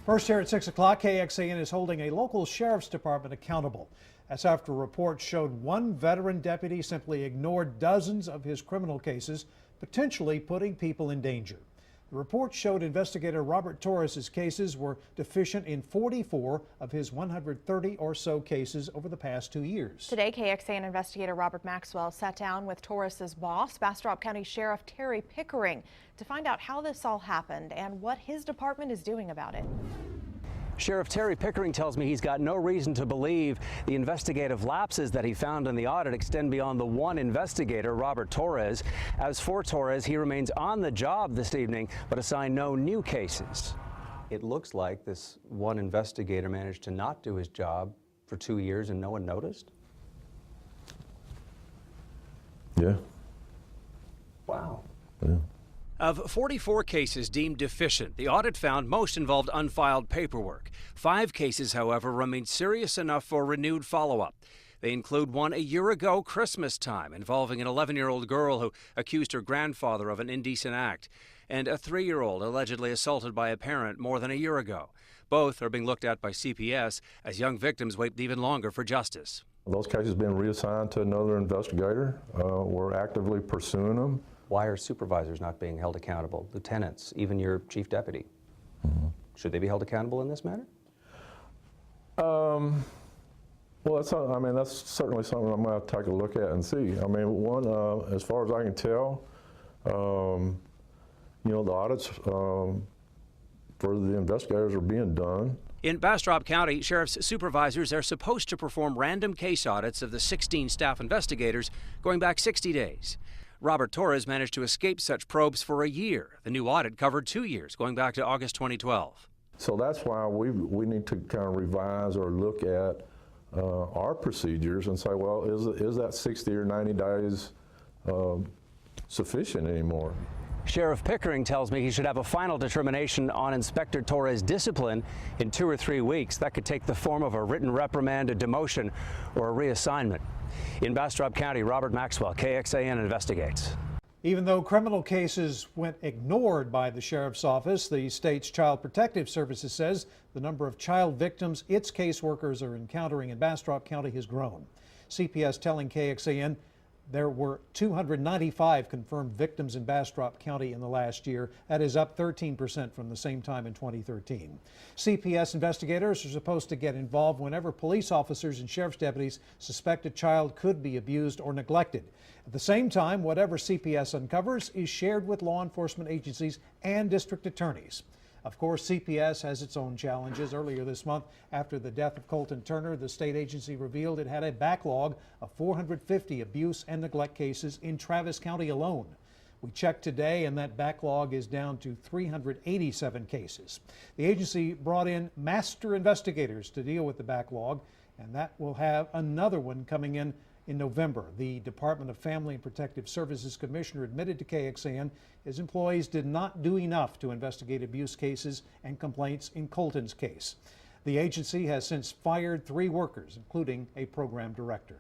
First here at 6 o'clock, KXAN is holding a local sheriff's department accountable. That's after reports showed one veteran deputy simply ignored dozens of his criminal cases, potentially putting people in danger. The report showed investigator Robert Torres's cases were deficient in 44 of his 130 or so cases over the past 2 years. Today, KXAN investigator Robert Maxwell sat down with Torres's boss, Bastrop County Sheriff Terry Pickering, to find out how this all happened and what his department is doing about it. Sheriff Terry Pickering tells me he's got no reason to believe the investigative lapses that he found in the audit extend beyond the one investigator, Robert Torres. As for Torres, he remains on the job this evening, but assigned no new cases. It looks like this one investigator managed to not do his job for 2 years and no one noticed? Yeah. Wow. Yeah. Of 44 cases deemed deficient, the audit found most involved unfiled paperwork. 5 cases, however, remain serious enough for renewed follow-up. They include one a year ago, Christmas time, involving an 11-year-old girl who accused her grandfather of an indecent act, and a 3-year-old allegedly assaulted by a parent more than a year ago. Both are being looked at by CPS as young victims wait even longer for justice. Those cases being reassigned to another investigator. We're actively pursuing them. Why are supervisors not being held accountable? Lieutenants, even your chief deputy. Should they be held accountable in this matter? Well, that's certainly something I'm going to take a look at and see. I mean, one, as far as I can tell, you know, the audits for the investigators are being done. In Bastrop County, sheriff's supervisors are supposed to perform random case audits of the 16 staff investigators going back 60 days. Robert Torres managed to escape such probes for a year. The new audit covered 2 years, going back to August 2012. So that's why we need to kind of revise or look at our procedures and say, well, is that 60 or 90 days sufficient anymore? Sheriff Pickering tells me he should have a final determination on Inspector Torres' discipline in 2 or 3 weeks. That could take the form of a written reprimand, a demotion, or a reassignment. In Bastrop County, Robert Maxwell, KXAN investigates. Even though criminal cases went ignored by the sheriff's office, the state's Child Protective Services says the number of child victims its caseworkers are encountering in Bastrop County has grown. CPS telling KXAN there were 295 confirmed victims in Bastrop County in the last year. That is up 13% from the same time in 2013. CPS investigators are supposed to get involved whenever police officers and sheriff's deputies suspect a child could be abused or neglected. At the same time, whatever CPS uncovers is shared with law enforcement agencies and district attorneys. Of course, CPS has its own challenges. Earlier this month, after the death of Colton Turner, the state agency revealed it had a backlog of 450 abuse and neglect cases in Travis County alone. We checked today, and that backlog is down to 387 cases. The agency brought in master investigators to deal with the backlog, and that will have another one coming in November. The Department of Family and Protective Services Commissioner admitted to KXAN his employees did not do enough to investigate abuse cases and complaints in Colton's case. The agency has since fired 3 workers, including a program director.